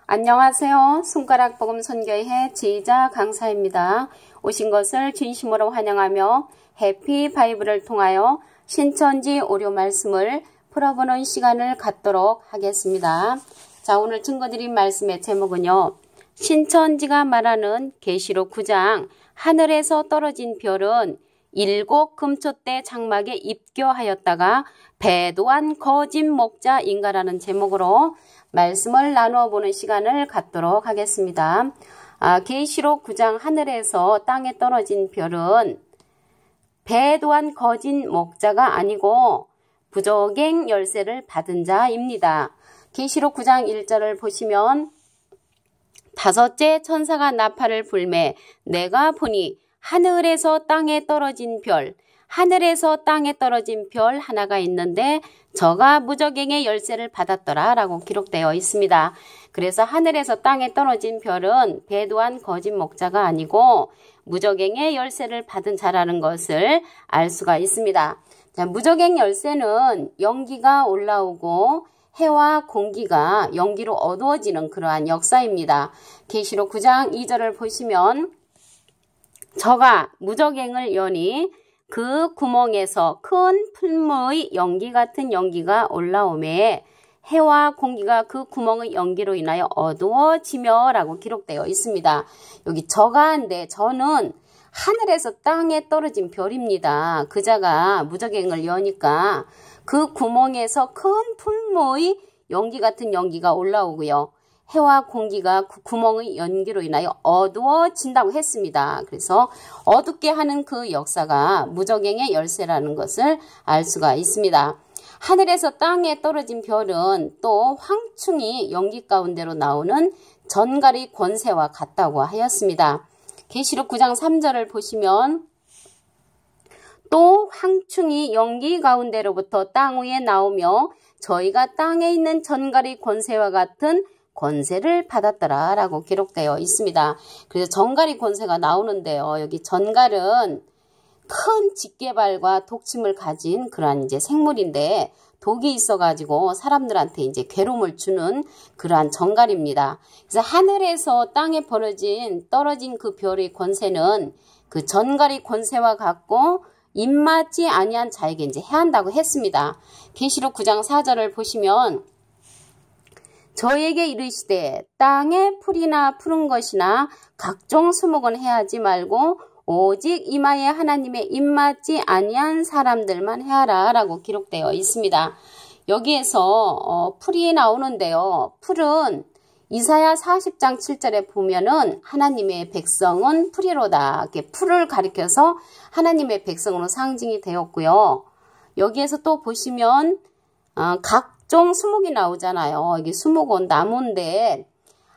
안녕하세요. 손가락 복음 선교회 지휘자 강사입니다. 오신 것을 진심으로 환영하며 해피 바이블을 통하여 신천지 오류 말씀을 풀어보는 시간을 갖도록 하겠습니다. 자, 오늘 증거드린 말씀의 제목은요. 신천지가 말하는 계시록 9장 하늘에서 떨어진 별은 7 금초대 장막에 입교하였다가 배도한 거짓 목자인가라는 제목으로 말씀을 나누어 보는 시간을 갖도록 하겠습니다. 계시록 9장 하늘에서 땅에 떨어진 별은 배도한 거짓 목자가 아니고 부적행 열쇠를 받은 자입니다. 계시록 9장 1절을 보시면 다섯째 천사가 나팔을 불매 내가 보니 하늘에서 땅에 떨어진 별, 하늘에서 땅에 떨어진 별 하나가 있는데 저가 무적행의 열쇠를 받았더라 라고 기록되어 있습니다. 그래서 하늘에서 땅에 떨어진 별은 배도한 거짓 목자가 아니고 무적행의 열쇠를 받은 자라는 것을 알 수가 있습니다. 자, 무적행 열쇠는 연기가 올라오고 해와 공기가 연기로 어두워지는 그러한 역사입니다. 계시록 9장 2절을 보시면 저가 무적행을 여니 그 구멍에서 큰 풀무의 연기 같은 연기가 올라오매 해와 공기가 그 구멍의 연기로 인하여 어두워지며 라고 기록되어 있습니다. 여기 저가인데 저는 하늘에서 땅에 떨어진 별입니다. 그 자가 무적행을 여니까 그 구멍에서 큰 풀무의 연기 같은 연기가 올라오고요. 해와 공기가 그 구멍의 연기로 인하여 어두워진다고 했습니다. 그래서 어둡게 하는 그 역사가 무적행의 열쇠라는 것을 알 수가 있습니다. 하늘에서 땅에 떨어진 별은 또 황충이 연기 가운데로 나오는 전갈의 권세와 같다고 하였습니다. 계시록 9장 3절을 보시면 또 황충이 연기 가운데로부터 땅 위에 나오며 저희가 땅에 있는 전갈의 권세와 같은 권세를 받았더라 라고 기록되어 있습니다. 그래서 전갈의 권세가 나오는데요. 여기 전갈은 큰 직계발과 독침을 가진 그러한 이제 생물인데 독이 있어가지고 사람들한테 이제 괴로움을 주는 그러한 전갈입니다. 그래서 하늘에서 땅에 떨어진 그 별의 권세는 그 전갈의 권세와 같고 입맞지 아니한 자에게 이제 해한다고 했습니다. 계시록 9장 4절을 보시면 저에게 이르시되 땅에 풀이나 푸른 것이나 각종 수목은 해하지 말고 오직 이마에 하나님의 입맞지 아니한 사람들만 해하라 라고 기록되어 있습니다. 여기에서 풀이 나오는데요. 풀은 이사야 40장 7절에 보면은 하나님의 백성은 풀이로다. 이렇게 풀을 가리켜서 하나님의 백성으로 상징이 되었고요. 여기에서 또 보시면 각종 수목이 나오잖아요. 이게 수목은 나무인데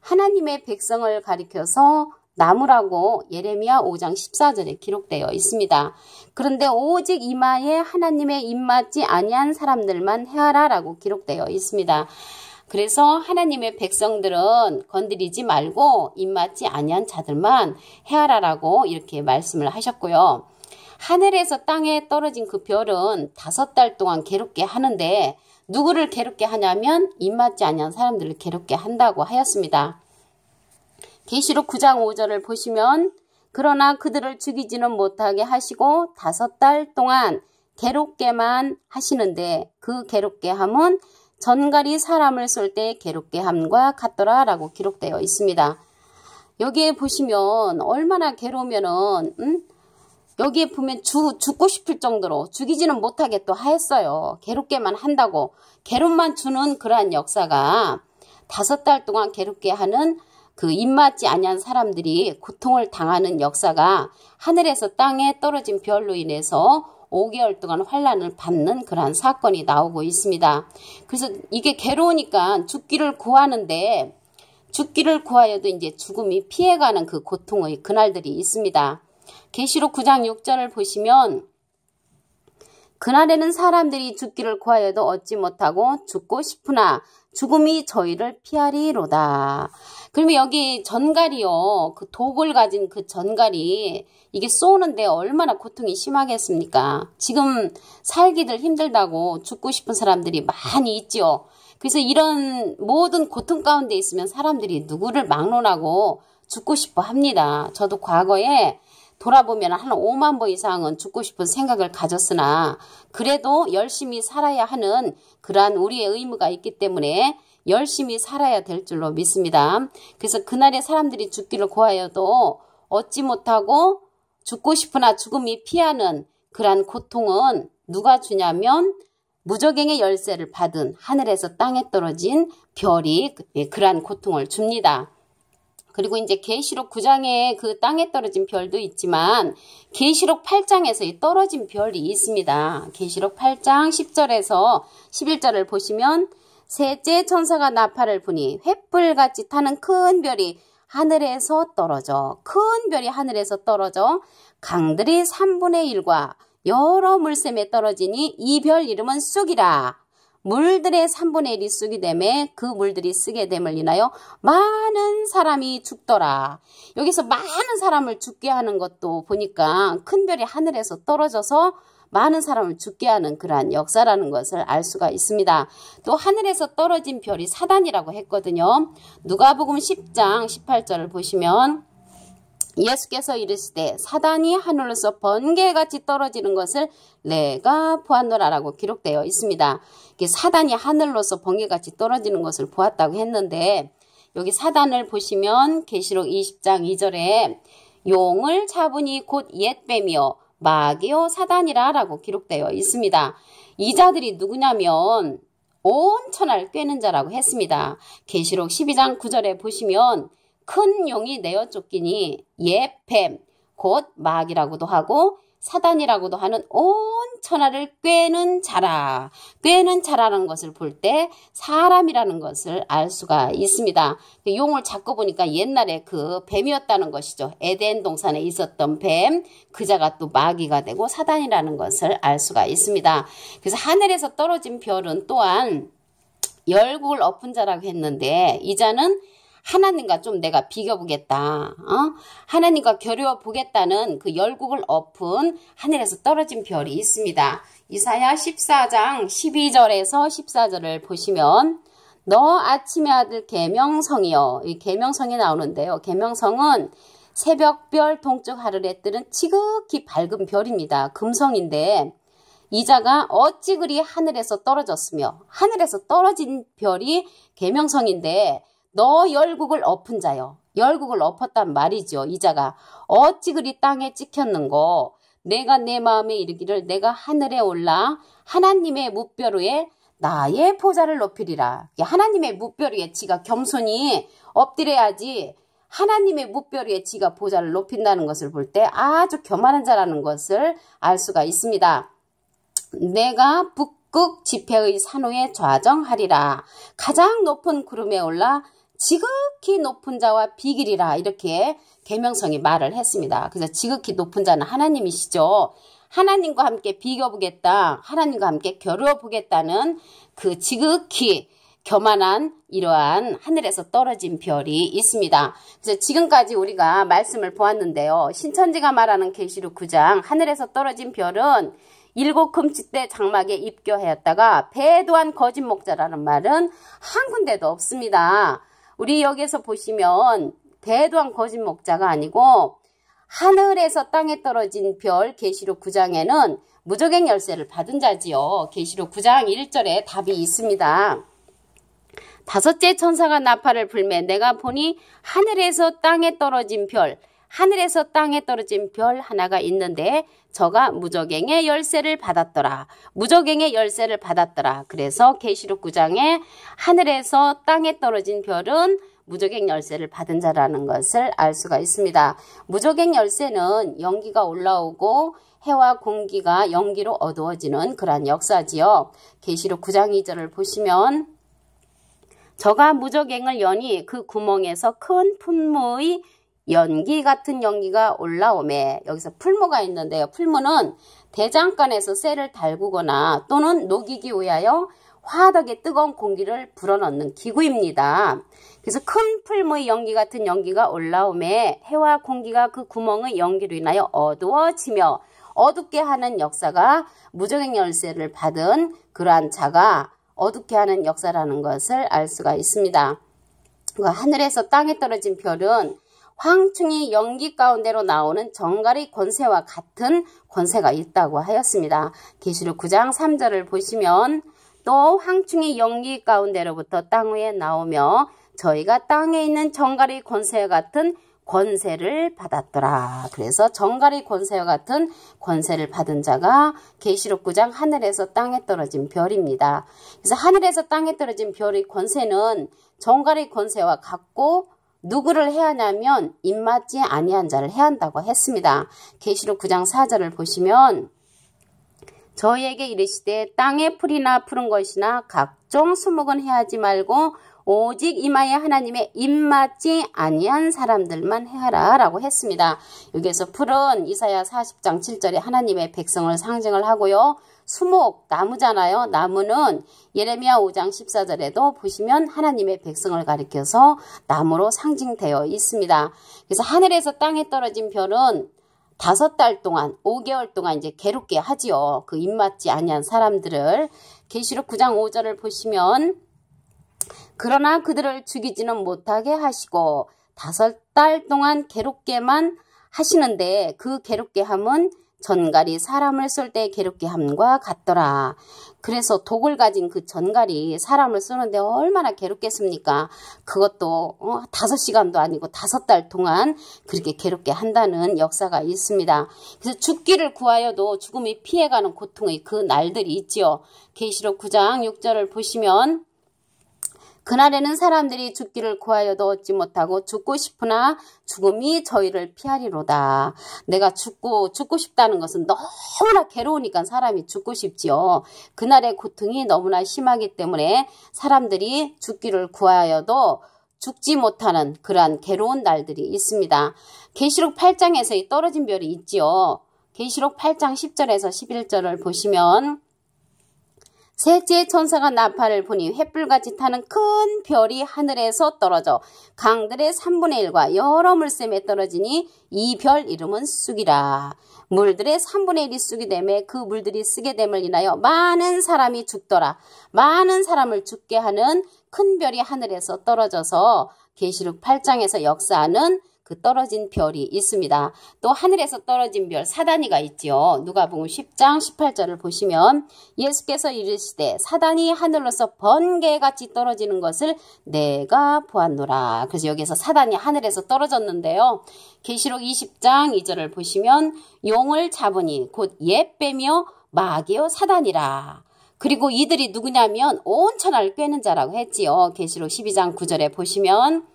하나님의 백성을 가리켜서 나무라고 예레미야 5장 14절에 기록되어 있습니다. 그런데 오직 이마에 하나님의 입맞지 아니한 사람들만 해하라 라고 기록되어 있습니다. 그래서 하나님의 백성들은 건드리지 말고 입맞지 아니한 자들만 해하라라고 이렇게 말씀을 하셨고요. 하늘에서 땅에 떨어진 그 별은 5달 동안 괴롭게 하는데 누구를 괴롭게 하냐면 입맞지 아니한 사람들을 괴롭게 한다고 하였습니다. 계시록 9장 5절을 보시면 그러나 그들을 죽이지는 못하게 하시고 5달 동안 괴롭게만 하시는데 그 괴롭게 함은 전갈이 사람을 쏠 때 괴롭게 함과 같더라 라고 기록되어 있습니다. 여기에 보시면 얼마나 괴로우면은 여기에 보면 죽고 싶을 정도로 죽이지는 못하게 또 하였어요. 괴롭게만 한다고 괴롭만 주는 그러한 역사가 5달 동안 괴롭게 하는 그 입맞지 아니한 사람들이 고통을 당하는 역사가 하늘에서 땅에 떨어진 별로 인해서 5개월 동안 환난을 받는 그러한 사건이 나오고 있습니다. 그래서 이게 괴로우니까 죽기를 구하는데 죽기를 구하여도 이제 죽음이 피해가는 그 고통의 그날들이 있습니다. 계시록 9장 6절을 보시면 그날에는 사람들이 죽기를 구하여도 얻지 못하고 죽고 싶으나 죽음이 저희를 피하리로다. 그러면 여기 전갈이요. 그 독을 가진 그 전갈이 이게 쏘는데 얼마나 고통이 심하겠습니까? 지금 살기들 힘들다고 죽고 싶은 사람들이 많이 있죠. 그래서 이런 모든 고통 가운데 있으면 사람들이 누구를 막론하고 죽고 싶어 합니다. 저도 과거에 돌아보면 한 5만 번 이상은 죽고 싶은 생각을 가졌으나 그래도 열심히 살아야 하는 그러한 우리의 의무가 있기 때문에 열심히 살아야 될 줄로 믿습니다. 그래서 그날에 사람들이 죽기를 고하여도 얻지 못하고 죽고 싶으나 죽음이 피하는 그러한 고통은 누가 주냐면 무저갱의 열쇠를 받은 하늘에서 땅에 떨어진 별이 그러한 고통을 줍니다. 그리고 이제 계시록 9장에 그 땅에 떨어진 별도 있지만 계시록 8장에서 이 떨어진 별이 있습니다. 계시록 8장 10절에서 11절을 보시면 셋째 천사가 나팔을 부니 횃불같이 타는 큰 별이 하늘에서 떨어져 강들이 3분의 1과 여러 물샘에 떨어지니 이 별 이름은 쑥이라. 물들의 3분의 1이 쑥이 되매 그 물들이 쓰게 됨을 인하여 많은 사람이 죽더라. 여기서 많은 사람을 죽게 하는 것도 보니까 큰 별이 하늘에서 떨어져서 많은 사람을 죽게 하는 그러한 역사라는 것을 알 수가 있습니다. 또 하늘에서 떨어진 별이 사단이라고 했거든요. 누가복음 10장 18절을 보시면 예수께서 이르시되 사단이 하늘로서 번개같이 떨어지는 것을 내가 보았노라라고 기록되어 있습니다. 사단이 하늘로서 번개같이 떨어지는 것을 보았다고 했는데 여기 사단을 보시면 계시록 20장 2절에 용을 잡으니 곧 옛뱀이요 마귀요 사단이라 라고 기록되어 있습니다. 이 자들이 누구냐면 온 천하를 꿰는 자라고 했습니다. 계시록 12장 9절에 보시면 큰 용이 내어 쫓기니 옛뱀 곧 마귀라고도 하고 사단이라고도 하는 온 천하를 꿰는 자라. 꿰는 자라는 것을 볼 때 사람이라는 것을 알 수가 있습니다. 용을 잡고 보니까 옛날에 그 뱀이었다는 것이죠. 에덴 동산에 있었던 뱀, 그 자가 또 마귀가 되고 사단이라는 것을 알 수가 있습니다. 그래서 하늘에서 떨어진 별은 또한 열국을 엎은 자라고 했는데 이 자는 하나님과 좀 내가 비교보겠다. 하나님과 겨루어 보겠다는 그 열국을 엎은 하늘에서 떨어진 별이 있습니다. 이사야 14장 12절에서 14절을 보시면 너 아침의 아들 계명성이여. 이 계명성이 나오는데요. 계명성은 새벽별 동쪽 하늘에 뜨는 지극히 밝은 별입니다. 금성인데 이 자가 어찌 그리 하늘에서 떨어졌으며 하늘에서 떨어진 별이 계명성인데 너 열국을 엎은 자여. 열국을 엎었단 말이죠. 이 자가 어찌 그리 땅에 찍혔는고 내가 내 마음에 이르기를 내가 하늘에 올라 하나님의 뭇별 위에 나의 보좌를 높이리라. 하나님의 뭇별 위에 지가 겸손히 엎드려야지 하나님의 뭇별 위에 지가 보좌를 높인다는 것을 볼 때 아주 교만한 자라는 것을 알 수가 있습니다. 내가 북극 지폐의 산호에 좌정하리라. 가장 높은 구름에 올라 지극히 높은 자와 비기리라. 이렇게 계명성이 말을 했습니다. 그래서 지극히 높은 자는 하나님이시죠. 하나님과 함께 비교보겠다. 하나님과 함께 겨루어 보겠다는 그 지극히 교만한 이러한 하늘에서 떨어진 별이 있습니다. 그래서 지금까지 우리가 말씀을 보았는데요. 신천지가 말하는 계시록 9장 하늘에서 떨어진 별은 7 금치대 장막에 입교하였다가 배도한 거짓 목자라는 말은 한 군데도 없습니다. 우리 여기서 보시면 배도한 거짓 목자가 아니고 하늘에서 땅에 떨어진 별 계시록 9장에는 무저갱 열쇠를 받은 자지요. 계시록 9장 1절에 답이 있습니다. 다섯째 천사가 나팔을 불매 내가 보니 하늘에서 땅에 떨어진 별 하나가 있는데 저가 무저갱의 열쇠를 받았더라. 무저갱의 열쇠를 받았더라. 그래서 계시록 9장에 하늘에서 땅에 떨어진 별은 무저갱 열쇠를 받은 자라는 것을 알 수가 있습니다. 무저갱 열쇠는 연기가 올라오고 해와 공기가 연기로 어두워지는 그러한 역사지요. 계시록 9장 2절을 보시면 저가 무저갱을 여니 그 구멍에서 큰 풍무의 연기 같은 연기가 올라오매. 여기서 풀무가 있는데요. 풀무는 대장간에서 쇠를 달구거나 또는 녹이기 위하여 화덕에 뜨거운 공기를 불어넣는 기구입니다. 그래서 큰 풀무의 연기 같은 연기가 올라오매 해와 공기가 그 구멍의 연기로 인하여 어두워지며 어둡게 하는 역사가 무저갱 열쇠를 받은 그러한 자가 어둡게 하는 역사라는 것을 알 수가 있습니다. 하늘에서 땅에 떨어진 별은 황충이 연기 가운데로 나오는 정갈의 권세와 같은 권세가 있다고 하였습니다. 계시록 9장 3절을 보시면 또 황충이 연기 가운데로부터 땅 위에 나오며 저희가 땅에 있는 정갈의 권세와 같은 권세를 받았더라. 그래서 정갈의 권세와 같은 권세를 받은 자가 계시록 9장 하늘에서 땅에 떨어진 별입니다. 그래서 하늘에서 땅에 떨어진 별의 권세는 정갈의 권세와 같고 누구를 해야 하냐면 입맞지 아니한 자를 해야 한다고 했습니다. 계시록 9장 4절을 보시면 저희에게 이르시되 땅의 풀이나 푸른 것이나 각종 수목은 해하지 말고 오직 이마에 하나님의 입맞지 아니한 사람들만 해하라 라고 했습니다. 여기에서 풀은 이사야 40장 7절에 하나님의 백성을 상징을 하고요. 수목, 나무잖아요. 나무는 예레미야 5장 14절에도 보시면 하나님의 백성을 가리켜서 나무로 상징되어 있습니다. 그래서 하늘에서 땅에 떨어진 별은 5달 동안 5개월 동안 이제 괴롭게 하지요. 그 입맞지 아니한 사람들을. 계시록 9장 5절을 보시면 그러나 그들을 죽이지는 못하게 하시고 5달 동안 괴롭게만 하시는데 그 괴롭게 함은 전갈이 사람을 쏠 때 괴롭게 함과 같더라. 그래서 독을 가진 그 전갈이 사람을 쏘는데 얼마나 괴롭겠습니까? 그것도 5시간도 아니고 5달 동안 그렇게 괴롭게 한다는 역사가 있습니다. 그래서 죽기를 구하여도 죽음이 피해가는 고통의 그 날들이 있지요. 계시록 9장 6절을 보시면 그날에는 사람들이 죽기를 구하여도 얻지 못하고 죽고 싶으나 죽음이 저희를 피하리로다. 내가 죽고 싶다는 것은 너무나 괴로우니까 사람이 죽고 싶지요. 그날의 고통이 너무나 심하기 때문에 사람들이 죽기를 구하여도 죽지 못하는 그러한 괴로운 날들이 있습니다. 계시록 8장에서 이 떨어진 별이 있지요. 계시록 8장 10절에서 11절을 보시면 셋째의 천사가 나팔을 부니 횃불같이 타는 큰 별이 하늘에서 떨어져 강들의 3분의 1과 여러 물샘에 떨어지니 이 별 이름은 쑥이라. 물들의 3분의 1이 쑥이 되매 그 물들이 쓰게 됨을 인하여 많은 사람이 죽더라. 많은 사람을 죽게 하는 큰 별이 하늘에서 떨어져서 계시록 8장에서 역사하는 그 떨어진 별이 있습니다. 또 하늘에서 떨어진 별 사다니가 있지요. 누가복음 10장 18절을 보시면 예수께서 이르시되 사단이 하늘로서 번개같이 떨어지는 것을 내가 보았노라. 그래서 여기서 사단이 하늘에서 떨어졌는데요. 계시록 20장 2절을 보시면 용을 잡으니 곧 옛뱀이요 마귀요 사단이라. 그리고 이들이 누구냐면 온 천하를 꿰는 자라고 했지요. 계시록 12장 9절에 보시면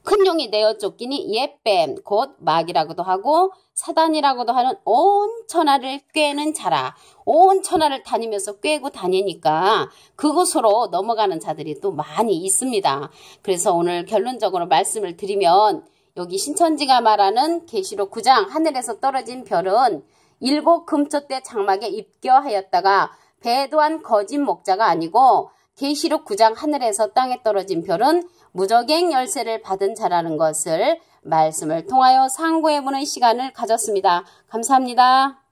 큰 용이 내어 쫓기니 옛뱀 곧 마귀라고도 하고 사단이라고도 하는 온 천하를 꿰는 자라. 온 천하를 다니면서 꿰고 다니니까 그곳으로 넘어가는 자들이 또 많이 있습니다. 그래서 오늘 결론적으로 말씀을 드리면 여기 신천지가 말하는 계시록 9장 하늘에서 떨어진 별은 7 금초대 장막에 입교하였다가 배도한 거짓 목자가 아니고 계시록 9장 하늘에서 땅에 떨어진 별은 무저갱 열쇠를 받은 자라는 것을 말씀을 통하여 상고해보는 시간을 가졌습니다. 감사합니다.